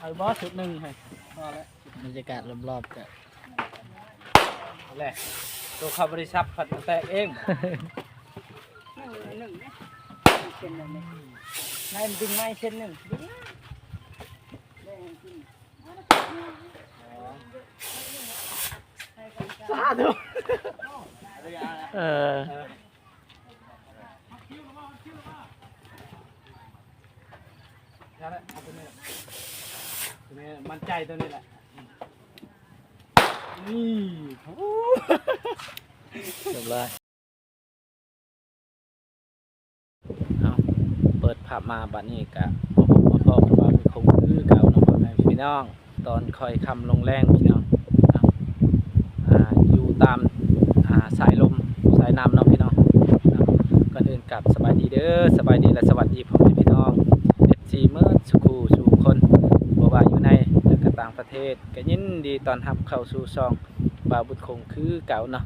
เอาบอสชุดหนึ่งให้พอแล้วบรรยากาศรอบๆกันแหละตัวข้าบริษัทผัดแตกเองหนึ่งเนี่ยเส้นหนึ่งนายดึงไม้เส้นหนึ่งสาธุนั่นแหละเอาตัวนี้มันใจตัวนี้แหละนี่จบเลยเอาเปิดภาพมาบัดนี้กะพ่อกันว่าคงคือเก่าเนาะพ่อแม่พี่น้องตอนคอยคำลงแรงพี่น้องอยู่ตามสายลมสายน้ำเนาะพี่น้องก่อนอื่นกับสบายดีเด้อสบายดีและสวัสดีพ่อแม่พี่น้องFC เมื่อสุขสู่คนบ่ว่าอยู่ในและก็ต่างประเทศก็ยินดีตอนรับเข้าสู่ช่องบ่าวบุญคงคือเก่าเนาะ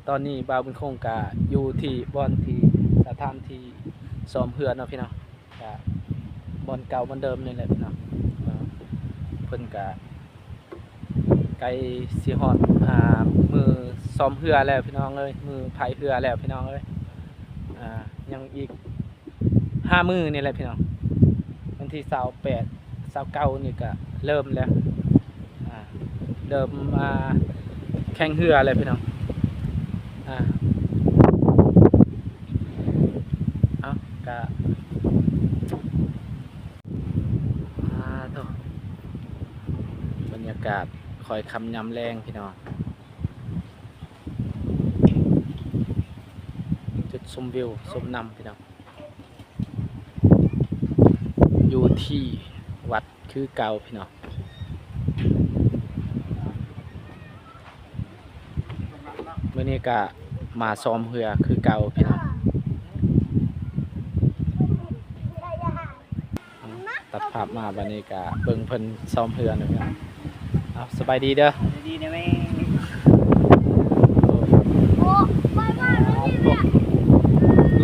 ตอนนี้บ่าวบุญคงก็อยู่ที่บ่อนที่สถานที่ซ้อมเรือเนาะพี่น้องก็บ่อนเก่าบ่อนเดิมนี่แหละพี่น้องเพิ่นก็ไกลสิฮอดมือซ้อมเรือแล้วพี่น้องเอ้ยมือพายเรือแล้วพี่น้องเอ้ยยังอีก5 มื้อนี่แหละพี่น้องวันที่28 29นี่ก็เริ่มแล้วเริ่มแข่งเรือเลยพี่น้องเอาก็บรรยากาศคอยคำยำแรงพี่น้องจุดชมวิวชมนำพี่น้องอยู่ที่วัดคือเก่าพี่น้องเมื่อนี้ก็มาซ้อมเรือคือเก่าพี่น้องตัดภาพมาวันนี้ก็เบิ่งเพิ่นซ้อมเรือหน่อยครับเอาสบายดีเด้อดีนะแม่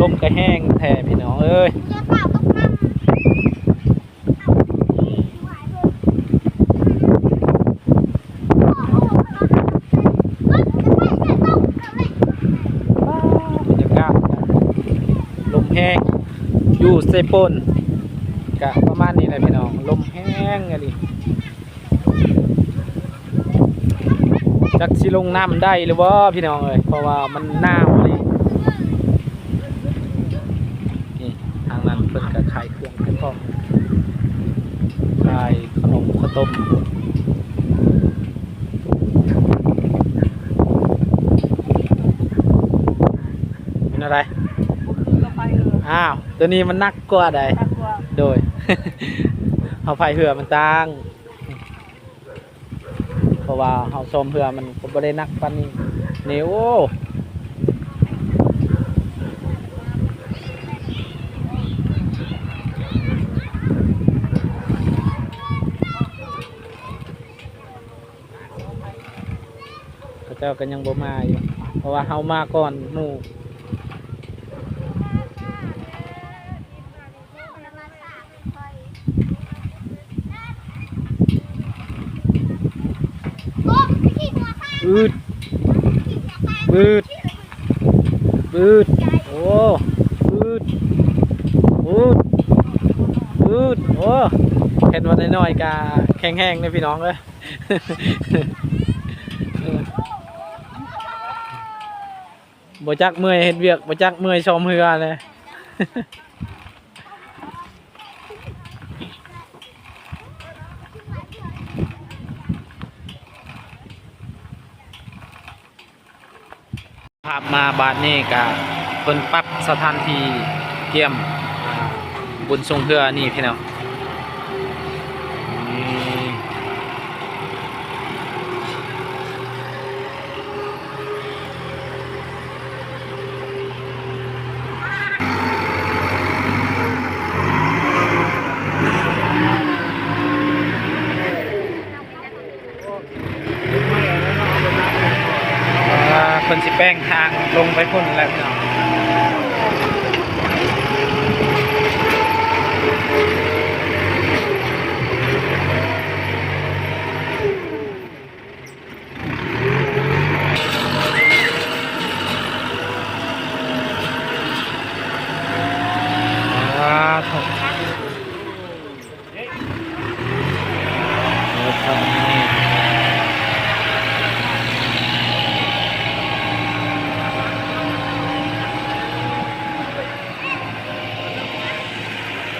ลมก็แห้งแท้พี่น้องเอ้ยบรรยากาศลมแห้งอยู่เซโปนกะประมาณนี้แหละพี่น้องลมแห้งอะไรจักสิลงน้ำได้หรือว่าพี่น้องเอ้ยเพราะว่ามันหนาวเลยนี่ทางนั้นเพิ่นก็ขายเครื่องขึ้นพร้อมขายขนมข้าวต้มเป็นอะไรอ้าวตัวนี้มันนักกว่าใดโดย เอาไฟเหือมันตั้งเพราะว่าเอาชมเหือมันก็ไม่ได้นักปันนี้นิ้วพระเจ้ากันยังบ่มาอยู่เพราะว่าเฮามาก่อนหมู่บืดโอ้บืดโอ้เห็นวันน้อยๆกาแข็งแห้งเลยพี่น้องเลยบ่จักเมื่อยเห็นเวียกบ่จักเมื่อยชมเรือเลยภาพมาบาดนี้ก็เพิ่นปรับสถานที่เกี่ยมบุญทรงเรือนี่พี่น้องเพิ่นสิแป้งทางลงไปพุ่นแล้วพี่น้อง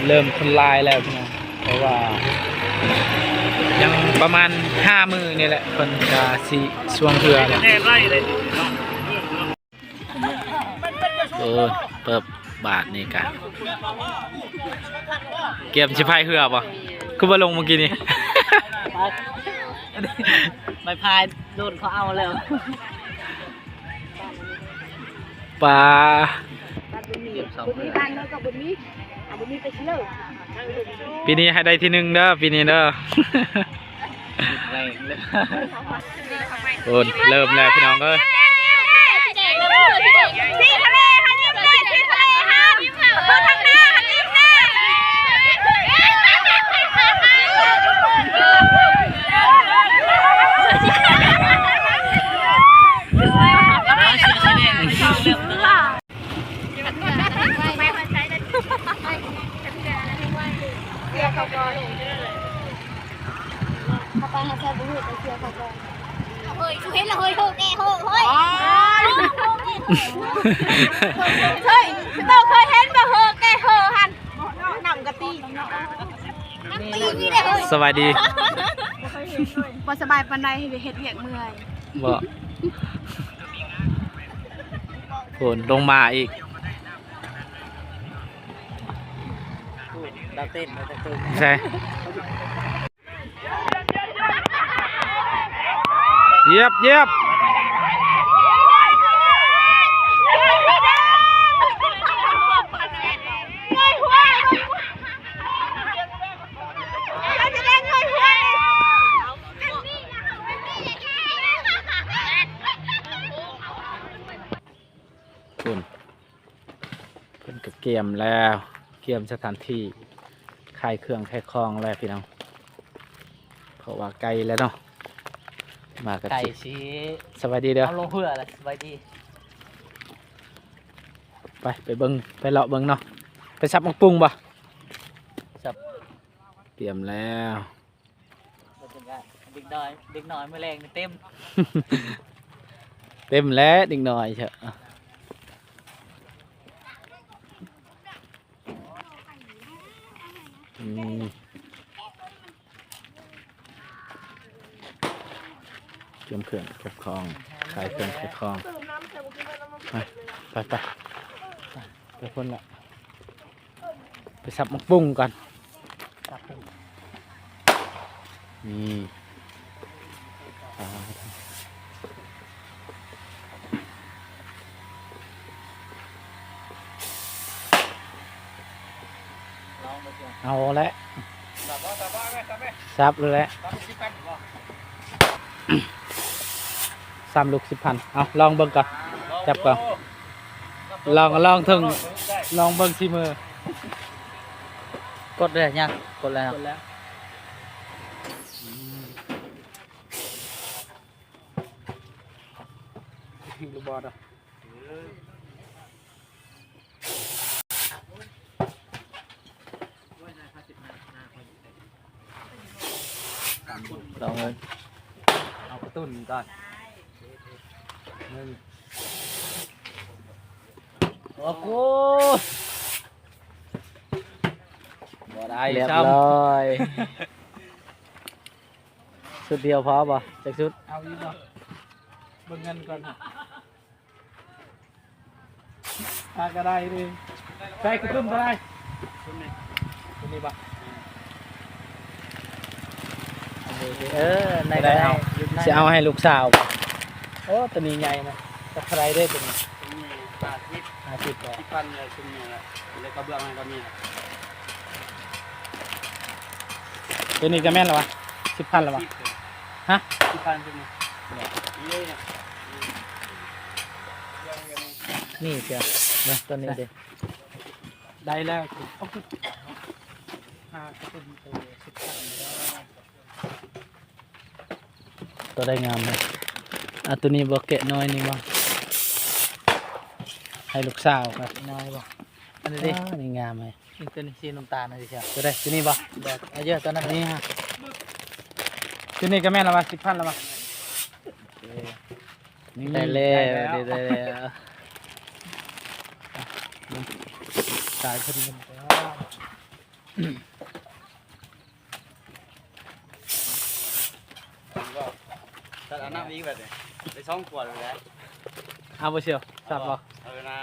เริ่มคนลายแล้วพี่น้องเพราะว่ายังประมาณ5 มื้อนี่แหละคนจะสิช่วงเรือแหละโอ้เปิบบาทนี่กะเก็บสิพายเรือบ่คือบ่ลงเมื่อกี้นี่ ไม่พายโดนเขาเอาแล้ว ปลา ปีนี้ให้ได้ที่ 1เด้อปีนี้เด้อ โอ้เริ่มแล้วพี่น้องเอ้ย สีทะเลฮันยิ้มเลยสีทะเลฮันเปิดทางหน้าฮันยิ้มหน้าเฮ้ยชูเห็นละเฮ้ยโหแกโหเฮ้ยเฮ้ยพี่เต้าเคยเห็นป่ะเหอะแกเหอะหันหนังกะตีนี่เลย สวัสดี บ่สบายปานใดเฮ็ดเวียกเมื่อย บ่ฝนลงมาอีก ดาวเต้นดาวเต้น ใช่เยียบเยียบคุณเพิ่นก็เกียมแล้วเกียมสถานที่คลายเครื่องคลายคลองแล้วพี่น้องเพราะว่าไกลแล้วเนาะมากัน ไก่ สิ ชี้ สวัสดีเด้อ เอาลงเพื่ออะไรสบายดี ไปเบิ้งไปเลาะเบิ้งเนาะไปซับมังปรุงบ่ จับ เตรียมแล้ว เด็กน้อยเด็กน้อยแมลงเต็ม เต็มแล้วนิดหน่อยเถอะอืมเตรียมเครื่องเก็บของขายเครื่องขายของไปไปคนละไปซับมักปุ้งก่อนนี่เอาละซับเลยแหละ3 ลูก 10,000เอาลองเบิ่งก่อนจับก่อนลองถึงลองเบิ่งที่มือก ดเลยยังกดแล้ว ลูกบอลอ่ะ ลองเลย เอากระตุ้นก่อนมึง โอ้โห บ่ได้ เรียบ ซ้ำ ร้อยชุดเดียวพอป่ะจากชุด เอาอีกบ่เบิ่งเงินก่อนก็ได้ดิใส่กระตุ้นก็ได้ตัวนี้บ่ ใน ได้เอา ใน จะเอาให้ลูกสาวบ่โอ้ตัวนี้ใหญ่นะจะใครได้ตัวนี้ 50บ่ พันเลยชุดนี้แหละแล้วก็เบื้องให้ก็มี ตัวนี้ก็แม่นแล้ววะ10,000แล้ววะฮะ ที่พันชุดนี้นี่ นี่เชียวนะตัวนี้เด็ ได้แล้วเอากระตุ้นตัว10,000ตัวได้งามเลยตัวนี้บ่แกะน้อยนี่บ่ให้ลูกสาวครับ น้อยป่ะอันนี้ดิ นี่งามเลย นี่ตัวนี้สีน้ำตาลนะดิเชียว ตัวได้ตัวนี้บ่ ดอกเอาเยอะตัวนั้น นี่ฮะตัวนี้ก็แม่นแล้ววะ10,000แล้ววะ ได้แล้วได้แล้ว สายพอดีกัน ก็ถ้าอันนั้นวิ่งแบบนี้ไปช่องขวดเลยนะ เอาบ่เชียวซับบ่ เอาเลยนะ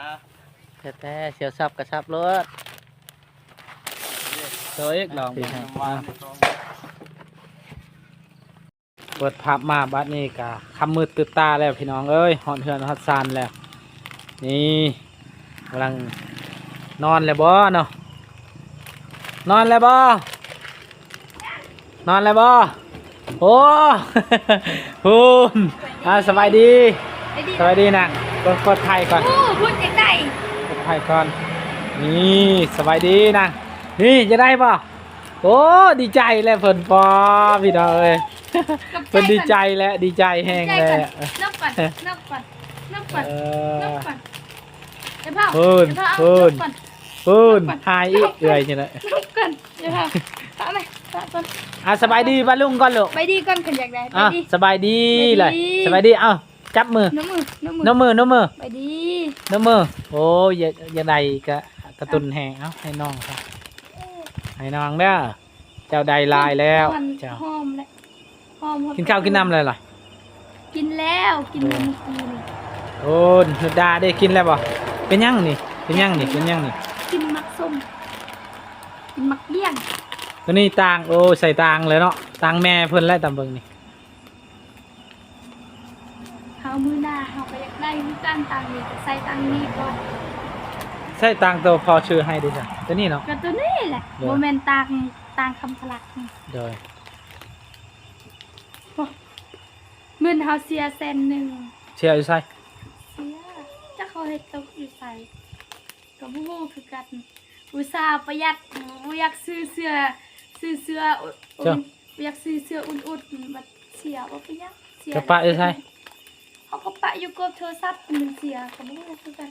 แต่เสียวซับกับซับรถ เตัวเอกลอง สิ เบิ่ง น้ำมันต้อง เปิดภาพมาบัดนี้ก็คำมืดตื่นตาแล้วพี่น้องเอ้ยฮอดเฮือนฮอดซานแล้วนี่กำลังนอนแล้วบ่เนาะนอนแล้วบ่นอนแล้วบ่โอ้ คุณสบายดี ไปดิ สวัสดีนะกดไทยก่อน โอ้พูดจังได๋ กดไทยก่อนนี่สบายดีนะนี่จะได้ป่ะโอ้ดีใจแล้วเพิ่นปอพี่น้องเอ้ยเพิ่นดีใจแล้วดีใจแห้งแล้ว นับก่อนนับก่อนนับก่อน เอ นับ อ ก่อนเดี๋ยวพ่อ พูน เดี๋ยวพ่อเอา พูน นับก่อน พูนหายอีกเอื่อยจังเลย นับก่อนเดี๋ยวพ่อเอาไหมนับก่อน สบายดีป้าลุงก่อนลูก ไปดีก่อนขันอยากได้ไปดี สบายดี ไปดี เลยสบายดีจับมือ น้ำมือน้ำมือ น้ำมือน้ำมือ ไปดี น้ำมือโอ้ยอย่าใดกระตุนแห้งให้น้องครับให้น้องเด้อเจ้าใดลายแล้ว มัน เจ้า หอมเลยหอม กินข้าวกินน้ำเลยเหรอ กินแล้วกินเมื่อกี้นี่ โอ้นุดดาได้กินแล้วบ่เป็นยังนี่เป็นยังนี่เป็นยังนี่ กินมักส้มกินมักเลี้ยง ตัวนี้ต่างโอ้ใส่ต่างเลยเนาะต่างแม่เพิ่นแล้วตามเบิ่งนี่ เฮามือหน้าเฮาไปอยากได้มือก้านตังนี่ก็ใส่ตังนี้ก่อน ใส่ต่างตัวพอชื่อให้ดิจ้ะตัวนี้เนาะ ก็ตัวนี้แหละ เดี๋ยว โมเมนตังคำพลักนี่ โดย เงินเฮาเสียแสนหนึ่ง เชียร์อยู่ใส่ เสียจะเขาเฮ็ดตกอยู่ใส่กับผู้มูคือกันอุตส่าห์ประหยัดบ่อยากซื้อเสื้อบ่อยากซื้อเสื้ออุ่นๆบัดเสียบ่เป็นหยังเสีย จะปะอยู่ใส่ เขาก็ปะอยู่กับโทรศัพท์มันเสียกับผู้มูคือกัน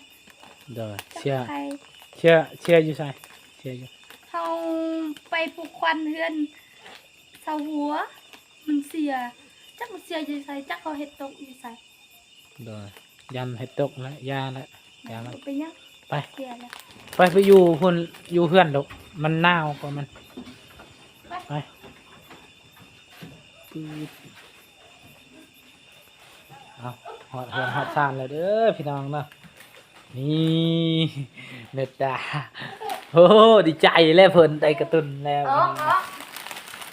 โดย จัก เชียร์ ใคร เชียร์อยู่ใส่เชียร์อยู่ เขาไปปลูกควันเฮือนเสาหัว มันเสียจักมันเสียอยู่ใส่จักเขาเฮ็ดตกอยู่ใส่ โดยยันให้ตกแล้วยาแล้วยาแล้ว ไปยัง ไป เสียแล้ว ไปอยู่พุ่นอยู่เพื่อนลูกมันหนาวกว่ามันไปเอาหอดเฮือนหอดซานแล้วเด้อพี่น้องเนาะนี่เน็ตดาโอ้ดีใจแล้วเพิ่นได้กระตุ้นแล้ว อ๋ออ๋อ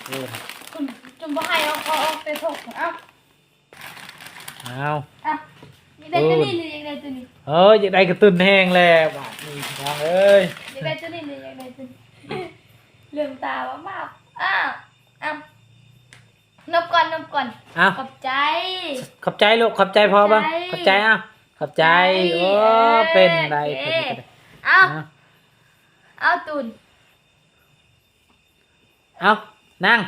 เออ คุณจุ่มบ่ให้เอาไปถกเอา เอา อ่ะอยากได้ตัวนี้หรืออยากได้ตัวนี้ อยากได้กระตุ้นแห้งแล้วบาดนี้พี่น้องเอ้ย อยากได้ตัวนี้หรืออยากได้ตัวนี้ เรื่องตาว่ามากอ้าวอ้าวนับก่อน เอา ขอบใจ ขอบใจลูกขอบใจพอบ้างขอบใจขอบใจโอ้เป็นไร โอเค เป็นไร เอา เอา เอาตุน เอานั่ง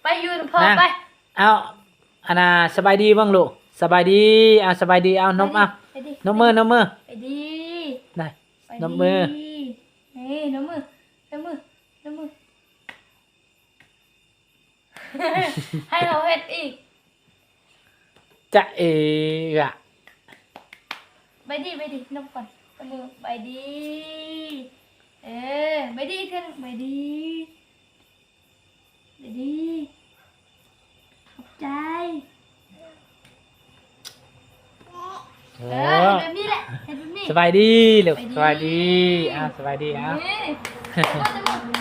ไปยืนพอ นั่ง ไป เอาอันน่ะสบายดีบ้างลูกสบายดีสบายดีเอานมเอา ไปดิ นมมือนมมือ ไปดี ได้ ไป นมมือ เฮ้ยนมมือ ให้เราเฮ็ดอีก จะเอ๋อะ ไปดินมก่อนนมมือไปดีไปดีขึ้นไปดีขอบใจ โอ้ เห็นแบบนี้แหละเห็นแบบนี้ สบายดีลูก ไปดี สบายดีสบายดีนี่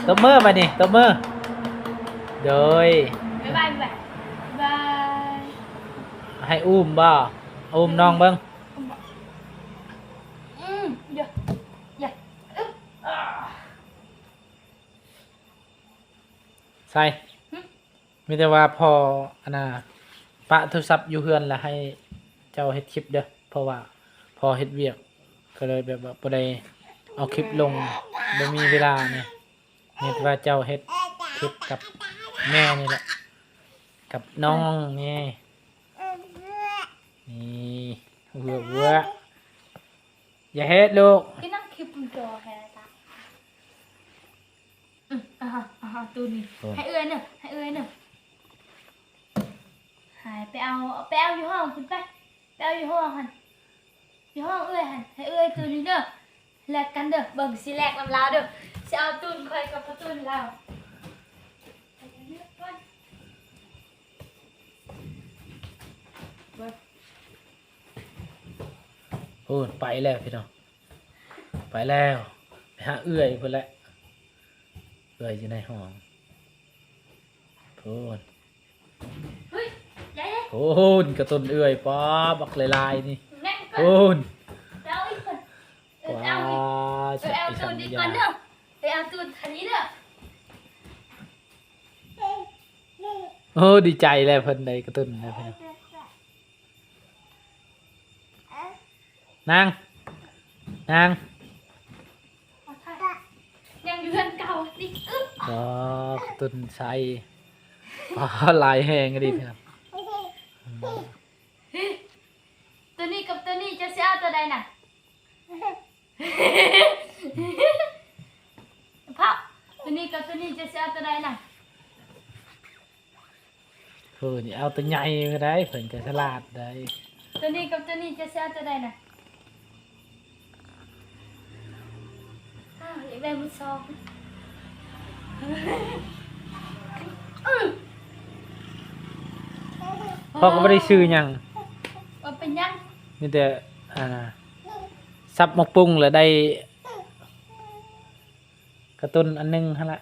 ตบมือมาดิตบมือโดย บ๊ายบายบาย ให้อุ้มบ่อุ้มน้องเบิ้ง เดี๋ยวอย่าอึ๊บ ใส่มีแต่ว่าพออันน่ะปะโทรศัพท์อยู่เฮือนแล้วให้เจ้าเฮ็ดคลิปเด้อเพราะว่าพอเฮ็ดเวียกก็เลยแบบว่าบ่ได้เอาคลิปลงบ่มีเวลาเนี่ยมีแต่ว่าเจ้าเฮ็ดคลิปกับแม่นี่แหละกับน้องนี่นี่วัวอย่าเฮ็ดลูก cái năng khiếp trò hè ta tu nè hãy ơi nè hãy bèo vô hôngคุณไป bèo vô hông hẳn vô hông ơi hẳn hãy ơi tu nè nè แลกกันเด้อเบิ่งสิแลกน้ำลาวเด้อสิเอาตุนคอยกับประตุนลาวไปกันเด้อก่อนเบิ่ง โอ้ไปแล้วพี่น้องไปแล้วไปหาเอื้อยเพิ่นแหละเอื้อยอยู่ในห้องโพูน เฮ้ยยาย โพูนกระตุนเอื้อยป๊อบักลายๆนี่ แม่งก่อน โพูน เอาอีกคน ว้า เอาตุนอีกก่อนเด้อไปเอาตุนคันนี้เด้อ โอ้ดีใจแล้วเพิ่นได้กระตุนแล้วพี่น้องนางยังอยู่เรือนเก่านี่อึ๊บ ก็กระตุนใส่ปลาลายแห้งก็ดีพี่น้อง ตัวนี้กับตัวนี้จะเสียตัวใดน่ะพ่อตัวนี้กับตัวนี้จะเสียตัวใดน่ะ เพิ่นเอาตัวใหญ่ก็ได้เพิ่นก็ฉลาดได้ ตัวนี้กับตัวนี้จะเสียตัวใดน่ะอ้าวอยากได้มือซอง พ่อก็บ่ได้ซื้อหยัง ว่าเป็นยัง มีแต่ซับหมกปรุงแล้วได้กระตุนอันหนึงหั่นละ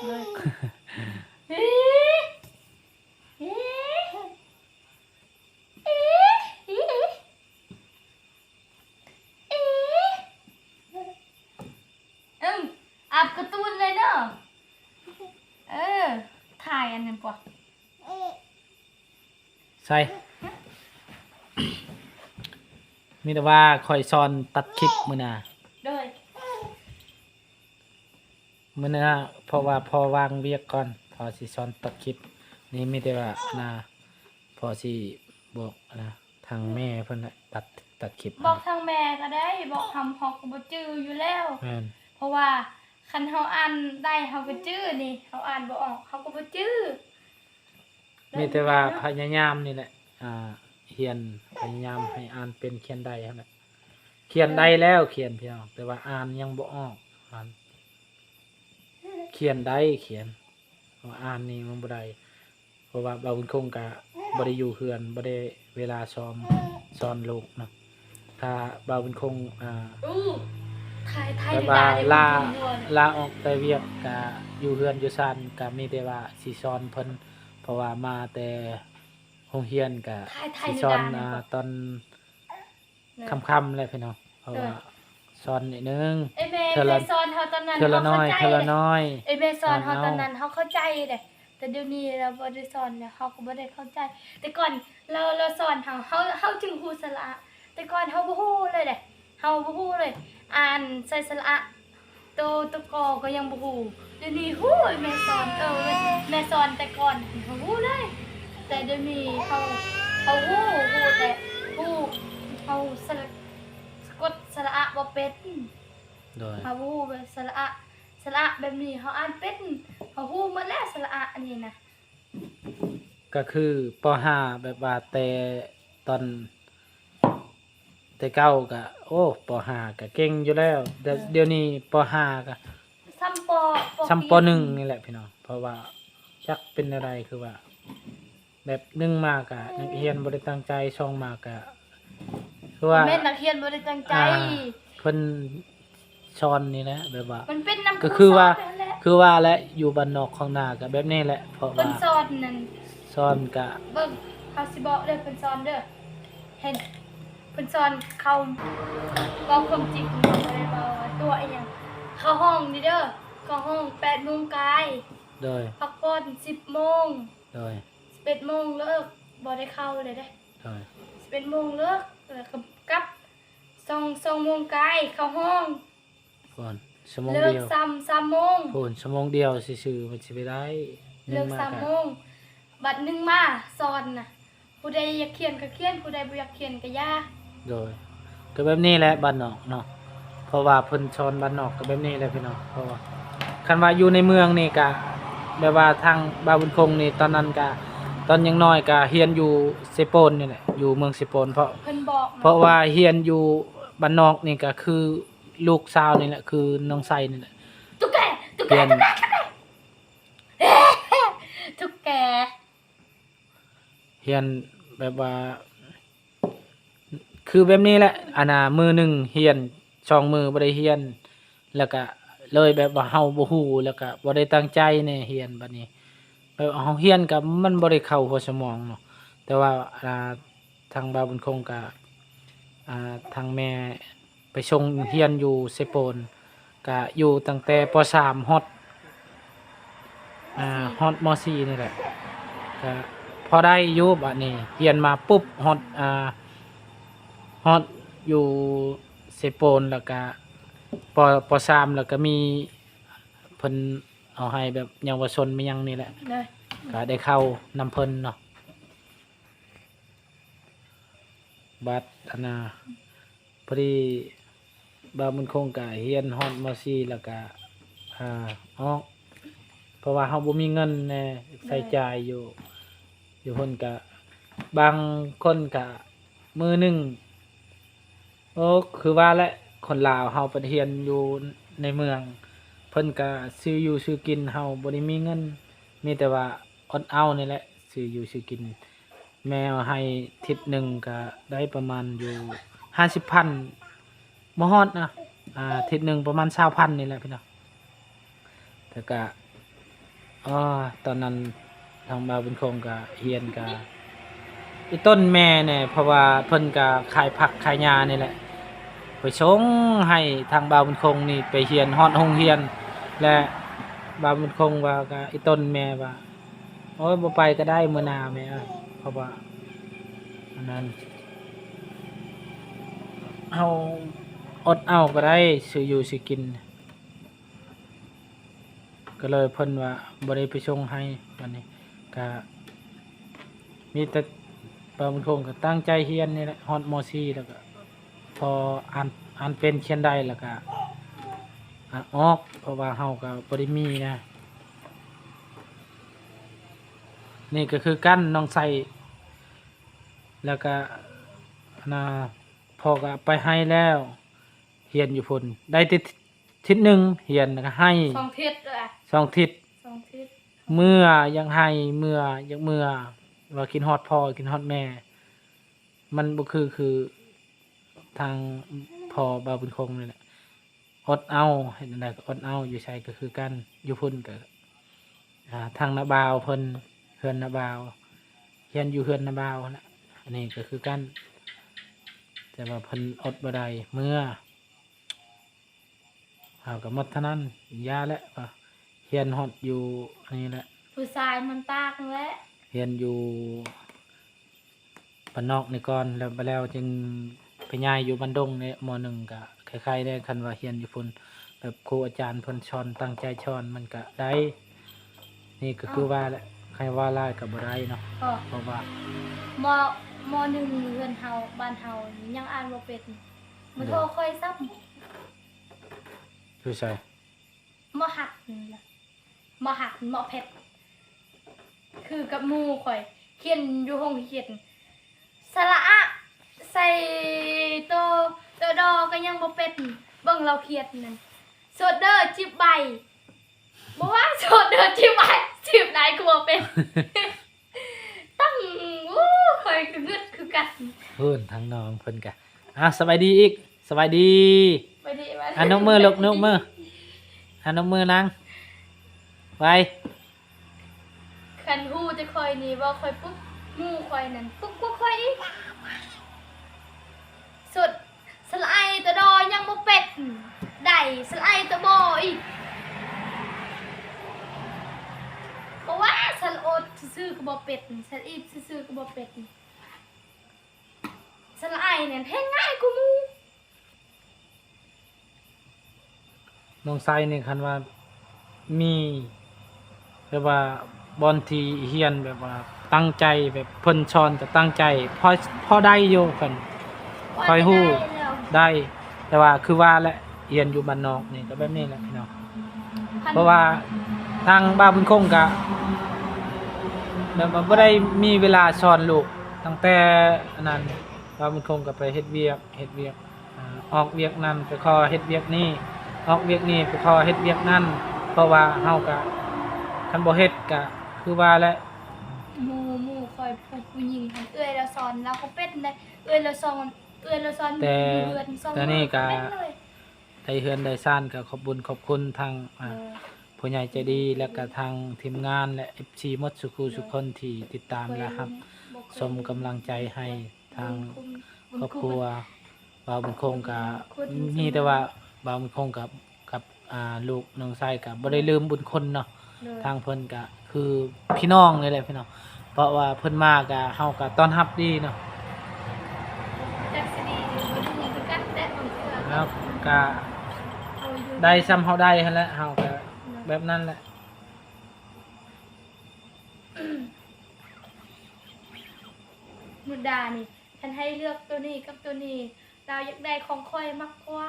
เลยเอ๊ะเอ๊ะเอ๊ะเอ๊ะเอ๊ะอาบการ์ตูนเลยเนาะถ่ายอันนั้นปะ ใส่มีแต่ว่าคอยสอนตัดคลิปมื้อหน้า โดย มื้อหน้าเพราะว่าพอวางเวียกก่อนพอสิสอนตัดคลิปนี่มีแต่ว่าพอสิบอกทางแม่เพิ่นน่ะตัดคลิป บอกทางแม่ก็ได้บอกทำฮอกก็บ่จื้ออยู่แล้ว แม่น เพราะว่าคันเฮาอ่านได้เฮาก็จื้อนี่เฮาอ่านบ่ออกเฮาก็บ่จื้อ มีแต่ว่าพยายามนี่แหละเขียนพยายามให้อ่านเป็นเขียนได้หั่นแหละเขียนได้แล้วเขียนพี่น้องแต่ว่าอ่านยังบ่ออกอ่านเขียนได้เขียนอ่านนี่มันบ่ได้เพราะว่าบางคงก็บ่ได้อยู่เฮือนบ่ได้เวลาสอนลูกเนาะถ้าบางคงอู้ถ่าย แต่ ได้ ว่า ได้ ลาออกไปเวียกก็อยู่เฮือนอยู่ซ่านก็มีแต่ว่าสิสอนเพิ่นเพราะว่ามาแต่โรงเรียนก็สิสอนตอนค่ำๆแหละพี่น้องเพราะว่าสอนนิดนึง ไอ้แม่ เทื่อละ สอนเฮาตอนนั้น เทื่อละน้อยเทื่อละน้อย ไอ้แม่สอนเฮาตอนนั้นเฮาเข้าใจเด้แต่เดี๋ยวนี้เราบ่ได้สอนเนี่ยเฮาก็บ่ได้เข้าใจ แต่ก่อนเราสอนเฮาจึงฮู้สระแต่ก่อนเฮาบ่ฮู้เลยเด้เฮาบ่ฮู้เลย อ่านใส่สระโตกอก็ยังบ่ฮู้เดี๋ยวนี้ฮู้แม่สอนแม่สอนแต่ก่อนเฮาฮู้เลย แต่เดี๋ยวนี้เฮาฮู้แต่ฮู้เฮาสะกดสระบ่เป็น โดย เฮาฮู้แบบสระแบบนี้เฮาอ่านเป็นเฮาฮู้หมดแล้วสระอันนี้นะ ก็คือป .5 แบบว่าแต่ตอนแต่เก้าก็โอ้ป .5 ก็เก่งอยู่แล้วแต่เดี๋ยวนี้ป .5 ก็ ซ้ำป ซ้ำป .1 นี่แหละพี่น้องเพราะว่าจักเป็นอะไรคือว่า แบบ1มากก็นักเรียนบ่ได้ตั้งใจ2มากก็คือว่า แม่นนักเรียนบ่ได้ตั้งใจ เพิ่นสอนนี่แหละแบบว่า มันเป็นนำ ก็คือว่า สนนั่นแหละ คือว่าและอยู่บ้านนอกของนาก็แบบนี้แหละเพราะ เพิ่ ว่าน สอนนั่น สอนก็ เบิ่งเฮาสิบอกเด้อเพิ่นสอนเด้อเห็นเพิ่นสอนเขาเว้าความจริงบ่ได้เว้าตัวอีหยังเข้าห้องนี่เด้อเข้าห้อง 8:00 นกาย โดย พักผ่อน 10:00 น โดย 11:00 นเลิกบ่ได้เข้าเลยเด้ โดย 11:00 นเลิกแล้วก็กลับ2 โมงกายเข้าห้อง ก่อนชั่วโมง เลิก เดียว 3 โมง พูนชั่วโมงเดียวซื่อๆมันสิไปได้ห เลิ นึ่ง ก มา 3 โม ก็ งบัดหนึงมาสอนน่ะผู้ใดอยากเขียนก็เขียนผู้ใดบ่อยากเขียนก็อย่า โดยก็แบบนี้แหละบ้านนอกเนาะเพราะว่าเพิ่นสอนบ้านนอกก็แบบนี้แหละพี่น้องเพราะว่าคันว่าอยู่ในเมืองนี่ก็แบบว่าทางบาวบุญคงนี่ตอนนั้นก็ตอนยังน้อยก็เรียนอยู่เซโปนนี่แหละอยู่เมืองเซโปนเพราะ เพิ่นบอก เพราะว่าเรียนอยู่บ้านนอกนี่ก็คือ ลูกสาวนี่แหละคือน้องไซนี่แหละ ตุ๊กแกตุ๊กแก เรียน ตุ๊กแกตุ๊กแก เฮียนแบบว่า คือแบบนี้แหละอันน่ะมือหนึ่งเฮียน2 มือบ่ได้เฮียน แล้วก็เลยแบบว่าเฮาบ่ฮู้แล้วก็บ่ได้ตั้งใจในเฮียนบัดนี้แบบเฮาเฮียนก็มันบ่ได้เข้าหัวสมองเนาะแต่ว่าทางบาวบุญคงก็ทางแม่ไปส่งเฮียนอยู่เซโปนก็อยู่ตั้งแต่ป .3 ฮอดฮอดม .4 นี่แหละก็พอได้อยู่บัดนี้เฮียนมาปุ๊บฮอดฮอดอยู่เซโปนแล้วก็ป .3 แล้วก็มีเพิ่นเอาให้แบบเยาวชนมีหยังนี่แหละ เลย ก็ได้เข้านำเพิ่นเนาะบัดอันน่ะพอดีบาวบุญคงก็เฮียนฮอดม .4 แล้วก็ออกเพราะว่าเฮาบ่มีเงินแน่ใช้จ่ายอยู่เพิ่นก็บางคนก็มือหนึงโอ้คือว่าแหละคนลาวเฮาไปเรียนอยู่ในเมืองเพิ่นก็ซื้ออยู่ซื้อกินเฮาบ่ได้มีเงินมีแต่ว่าอดเอานี่แหละซื้ออยู่ซื้อกินแม่เอาให้ทิศหนึงก็ได้ประมาณอยู่ 50,000บ่ฮอดนะทิศหนึงประมาณ 20,000 นี่แหละพี่น้องแต่ก็ตอนนั้นทางบาวบุญคงก็เฮียนก็อีต้นแม่เนี่ยเพราะว่าเพิ่นก็ขายผักขายหญ้านี่แหละไปส่งให้ทางบาวบุญคงนี่ไปเฮียนฮอดโรงเรียนและบาวบุญคงว่าก็อีต้นแม่ว่าโอ้ยบ่ไปก็ได้มื้อหน้าแม่เพราะว่าอันนั้นเฮาอดเอาก็ได้ซื้ออยู่ซื้อกินก็เลยเพิ่นว่าบ่ได้ไปส่งให้วันนี้ก็มีแต่บาวบุญคงก็ตั้งใจเรียนนี่แหละฮอดม .4 แล้วก็พออ่านเป็นเขียนได้แล้วก็ออกเพราะว่าเฮาก็บ่ได้มีนะนี่ก็คือกั้นน้องใส่แล้วก็พ่อก็ไปให้แล้วเฮียนอยู่พุ่นได้ทิศหนึงเฮียนแล้วก็ให้ 2 ทิศเลย 2 ทิศ 2 ทิศ เมื่อยังให้เมื่อยังเมื่อว่ากินฮอดพ่อกินฮอดแม่ มันบ่คือทางพ่อบาวบุญคงนี่แหละอดเอาเห็นอะไรก็อดเอาอยู่ใช้ก็คือกันอยู่พุ่นก็ทางนาบาวเพิ่นเฮือนนาบาวเฮียนอยู่เฮือนนาบาวนะอันนี้ก็คือกันแต่ว่าเพิ่นอดบ่ได้เมื่อเอาก็หมดเท่านั้นยาแล้วเฮียนฮอดอยู่อันนี้แหละ ผู้ชายมันตากแหละ เรียนอยู่บ้านนอกนี่ก่อนแล้วจึงไปย้ายอยู่บ้านดงในม.1ก็คล้ายๆได้คันว่าเรียนอยู่พุ่นแบบครูอาจารย์เพิ่นสอนตั้งใจสอนมันก็ได้นี่ก็คือว่าแหละใครว่าหลายก็บ่ได้เนาะ ก็ เพราะว่าม .1 เรือนเฮาบ้านเฮายังอ่านบ่เป็นมันโทรค่อยซับ คือใช่ มหัดนี่ล่ะมหัดมอเพชรคือกับหมู่ข่อยเขียนอยู่ห้องเขียนสระอะใส่ตัวดอก็ยังบ่เป็นเบิ่งเราเขียนนั่นโซเดอร์จิบใบบ่ว่าโซเดอร์จิบใบจิบหลายกว่าเป็น ตั้งข่อยคือเงึดคือกัน เพิ่นทางน้องเพิ่นก็สบายดีอีกสบายดี ไปดิไปดิ นกมือลูกนกมือนกมือนางไป คันฮู้จะคอยนี่บ่คอยปุ๊บหมู่คอยนั่นปุ๊บก็คอยอีกสุดสไลด์ตัวดอยังบ่เป็ดได้สไลด์ตัวบ่อีกเพราะว่าสลโอดซื่อๆก็บ่เป็ดสลอีซื่อๆก็บ่เป็ดสไลด์เนี่ยแท้ง่ายกว่าหมู่ น้องไซนี่คันว่ามีแบบว่าบอนที่เฮียนแบบว่าตั้งใจแบบเพิ่นสอนก็ตั้งใจพอได้อยู่เพิ่น คอยฮู้ ได้ แต่ว่าคือว่าแหละเฮียนอยู่บ้านนอกนี่ก็แบบนี้แหละพี่น้องเพราะว่าทางบ้านบุญคงก็แบบว่าบ่ได้มีเวลาสอนลูกตั้งแต่อันนั้นบ้านบุญคงก็ไปเฮ็ดเวียกอ ออกเวียกนั้นไปขอเฮ็ดเวียกนี้ออกเวียกนี้ไปขอเฮ็ดเวียกนั้นเพราะว่าเฮาก็คันบ่เฮ็ดก็คือว่าแหละ หมู่คอยผู้หญิงเอื้อยเราสอนเราก็เป็นได้เอื้อยเราสอนเรือนสอน แต่นี่ก็ เป็นเลย ได้เฮือนได้ซ่านก็ขอบบุญขอบคุณทาง เออ ผู้ใหญ่ใจดีและก็ทางทีมงานและ FC หมดสุขุสุขคนที่ติดตามนะครับสมกำลังใจให้ทางครอบครัวบ่าวบุญคงกับนี่แต่ว่าบ่าวบุญคงกับลูกน้องชายก็บ่ได้ลืมบุญคุณเนาะทางเพิ่นก็คือพี่น้องนี่แหละพี่น้องเพราะว่าเพิ่นมาก็เฮาก็ต้อนรับดีเนาะ จักสิดีบ่ดีคือกันแต่บางเทื่อ แล้วก็ เอาอยู่ ได้ซ้ำเฮาได้หั่นแหละเฮาก็แบบนั้นแหละ มุดานี่ฉันให้เลือกตัวนี้กับตัวนี้เราอยากได้ของค่อยมากกว่า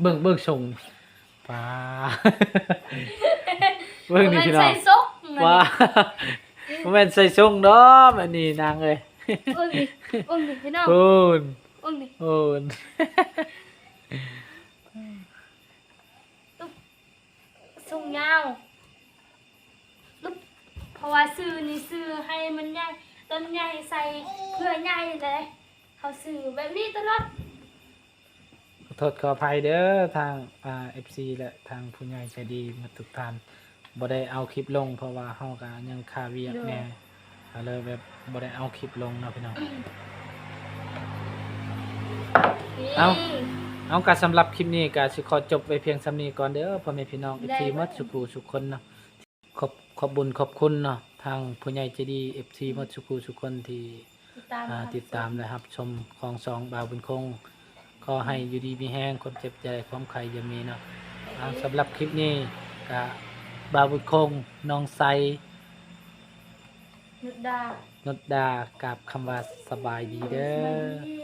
เบิ่งส่งป้า เบิ่งนี่พี่น้อ ใส่ ง ซก ว้าบ่แม่นใส่ส่งดอกอันนี้นางเอ้ย อุ้งนี่พี่น้อง โอ้น อุ้งนี่ โอ้น ส่งยาวลุบเพราะว่าซื้อนี่ซื้อให้มันใหญ่ต้นใหญ่ใส่เพื่อใหญ่เลยเขาซื้อแบบนี้ตลอด ขอโทษขออภัยเด้อทางFC และทางผู้ใหญ่ใจดีมาทุกท่านบ่ได้เอาคลิปลงเพราะว่าเฮาก็ยังคาเวียกแน่ก็เลยแบบบ่ได้เอาคลิปลงเนาะพี่น้อง เอา เอาก็สำหรับคลิปนี้ก็สิขอจบไว้เพียงส่ำนี้ก่อนเด้อพ่อแม่พี่น้อง FC หมดสุขุสุขคนเนาะขอบบุญขอบคุณเนาะทางผู้ใหญ่ใจดี FC หมดสุขุสุขคนที่ติดตามนะครับชมของสองบ่าวบุญคงขอให้อยู่ดีมีแห้งคนเจ็บใจความใครอย่ามีเนาะสำหรับคลิปนี้ก็บ่าวบุญคงน้องไซ นุดดา นดดากับคำว่าสบายดีเด้อ ดี